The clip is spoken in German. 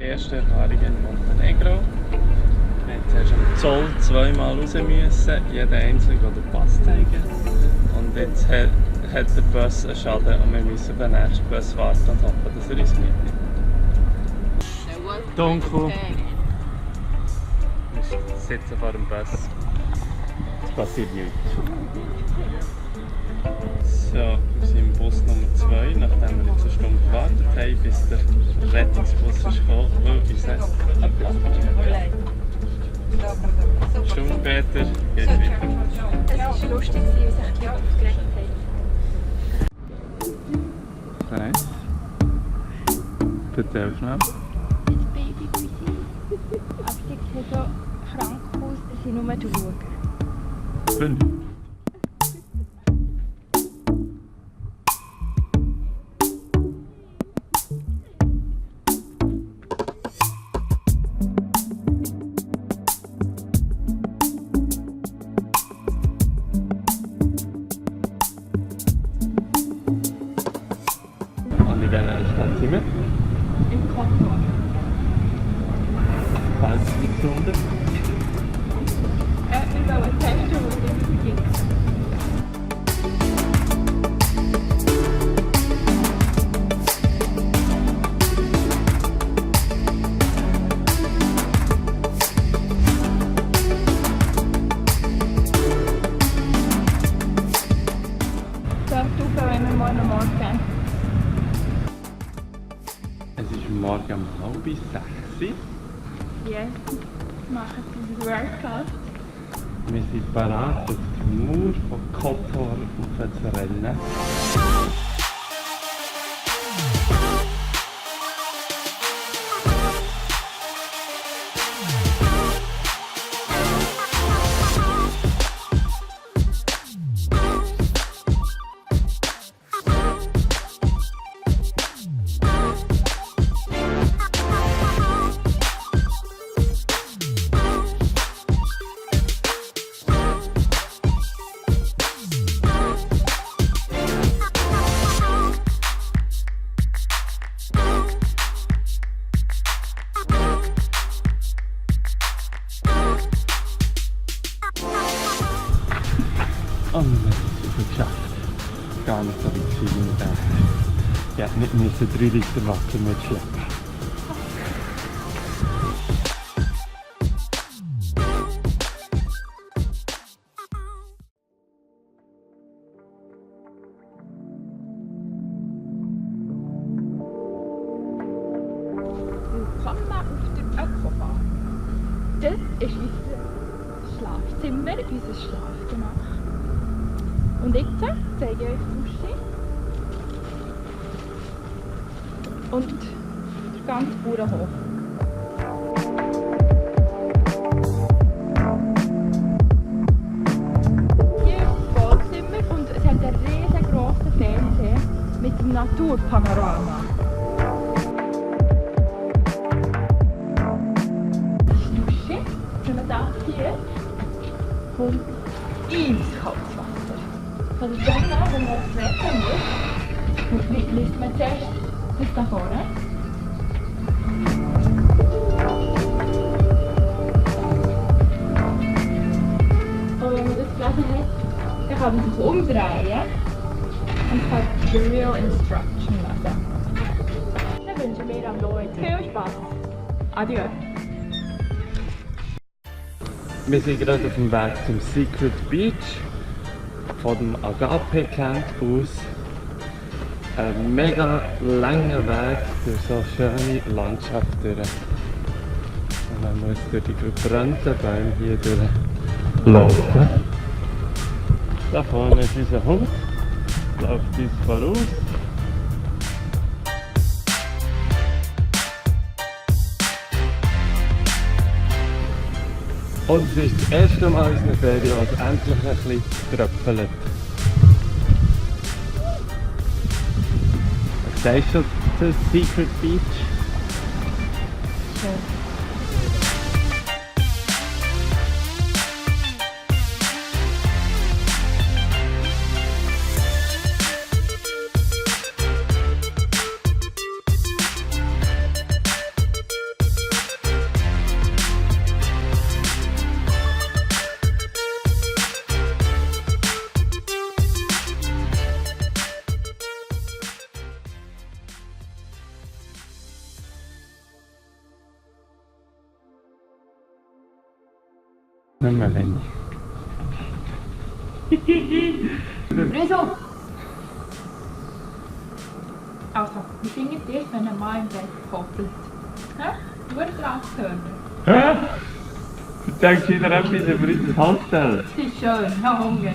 Erste Erfahrung in Montenegro. Wir mussten zuerst am Zoll zweimal raus müssen, jeder einzeln den Pass zeigen. Und jetzt hat der Bus einen Schaden und wir müssen auf den nächsten Bus warten und hoffen, dass er uns mitnimmt. Dunkel. Wir sitzen vor dem Bus. Es passiert nichts. So, wir sind im Bus Nummer 2, nachdem wir jetzt eine Stunde gewartet haben, bis der Rettungsbus ist gekommen, weil uns ein Platz ist. Stunde später geht es weiter. Es war lustig, wie sich die aufgeregt haben. Reise. Erzähl schnell. Das Baby bei sie. Aber sie sieht so krank aus, dass sie nur schauen. 5. Und in welcher Stadt sind wir? Im Kotor. Falls nicht drunter. Wir wollen testen, wo es immer beginnt. So, wenn wir morgen. Es ist morgen um 5:30 Uhr. Yes, machen Sie Workout. Wir sind bereit, auf die Mauer von Kotor raufzurennen. Und wir haben es geschafft. Gar nicht so weit gewesen. Ja, nicht müssen 3 Liter Wasser mitschleppen. Willkommen auf der Aquabar. Das ist unser Schlafzimmer, unser Schlafgemach. Und jetzt zeige ich euch die Dusche. Und der ganze Bauernhof. Hier ist das Wohnzimmer und es hat einen riesengroßen Fernseher mit dem Naturpanorama. Das ist die Dusche. Wenn man das hier kommt eiskaltes Wasser. Also dann, wenn man das Wetter muss, liest man zuerst das da vorne. Und wenn man das gelesen hat, dann kann man sich umdrehen und kann die Real Instruction lesen. Dann wünschen wir am Leuten viel Spaß. Adieu. Wir sind gerade auf dem Weg zum Secret Beach. Von dem Agape Camp aus. Ein mega langer Weg durch so schöne Landschaft durch. Und man muss durch die verbrannten Bäume hier durchlaufen. Da vorne ist unser Hund, läuft uns voraus. Und es ist das erste Mal in unserer Ferien, wo es endlich ein bisschen tröpfelt. Was sagst du zu Secret Beach? Schön. Nicht mehr wenig. Reise! Also, wie findet ihr es, wenn ein Mann im Bett koppelt? Hä? Nur dran hören. Hä? Du denkst wieder etwas über unser Hostel. Das ist schön, ich habe Hunger.